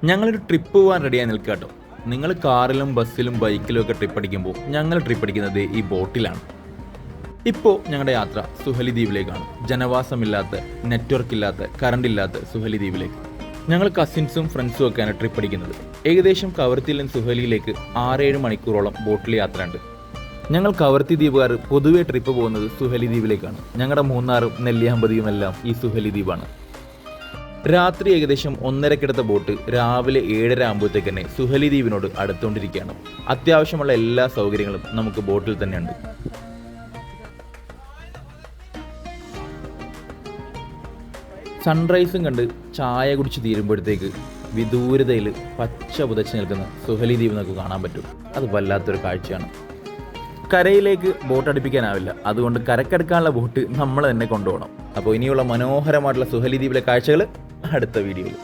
ഞങ്ങളൊരു ട്രിപ്പ് പോകാൻ റെഡിയായി നിൽക്കുക കേട്ടോ. നിങ്ങൾ കാറിലും ബസ്സിലും ബൈക്കിലും ഒക്കെ ട്രിപ്പ് അടിക്കുമ്പോൾ ഞങ്ങൾ ട്രിപ്പ് അടിക്കുന്നത് ഈ ബോട്ടിലാണ്. ഇപ്പോൾ ഞങ്ങളുടെ യാത്ര സുഹലി ദ്വീപിലേക്കാണ്. ജനവാസമില്ലാത്ത, നെറ്റ്വർക്ക് ഇല്ലാത്ത, കറണ്ട് ഇല്ലാത്ത സുഹലി ദ്വീപിലേക്ക് ഞങ്ങൾ കസിൻസും ഫ്രണ്ട്സും ഒക്കെയാണ് ട്രിപ്പ് അടിക്കുന്നത്. ഏകദേശം കവർത്തിയിൽ നിന്ന് സുഹലിയിലേക്ക് 6-7 മണിക്കൂറോളം ബോട്ടിൽ യാത്രയുണ്ട്. ഞങ്ങൾ കവർത്തി ദ്വീപുകാർ പൊതുവെ ട്രിപ്പ് പോകുന്നത് സുഹലി ദ്വീപിലേക്കാണ്. ഞങ്ങളുടെ മൂന്നാറും നെല്ലിയാമ്പതിയും എല്ലാം ഈ സുഹലി ദ്വീപാണ്. രാത്രി ഏകദേശം 1:30 ബോട്ട് രാവിലെ 7:30 ആകുമ്പോഴത്തേക്ക് തന്നെ സുഹലി ദ്വീപിനോട് അടുത്തുകൊണ്ടിരിക്കുകയാണ്. അത്യാവശ്യമുള്ള എല്ലാ സൗകര്യങ്ങളും നമുക്ക് ബോട്ടിൽ തന്നെയുണ്ട്. സൺറൈസും കണ്ട് ചായ കുടിച്ച് തീരുമ്പോഴത്തേക്ക് വിദൂരതയിൽ പച്ച പുതച്ച് നിൽക്കുന്ന സുഹലി ദ്വീപ് നമുക്ക് കാണാൻ പറ്റും. അത് വല്ലാത്തൊരു കാഴ്ചയാണ്. കരയിലേക്ക് ബോട്ട് അടുപ്പിക്കാനാവില്ല, അതുകൊണ്ട് കരക്കെടുക്കാനുള്ള ബോട്ട് നമ്മൾ തന്നെ കൊണ്ടുപോകണം. അപ്പോൾ ഇനിയുള്ള മനോഹരമായിട്ടുള്ള സുഹലി ദ്വീപിലെ കാഴ്ചകൾ അടുത്ത വീഡിയോയിൽ.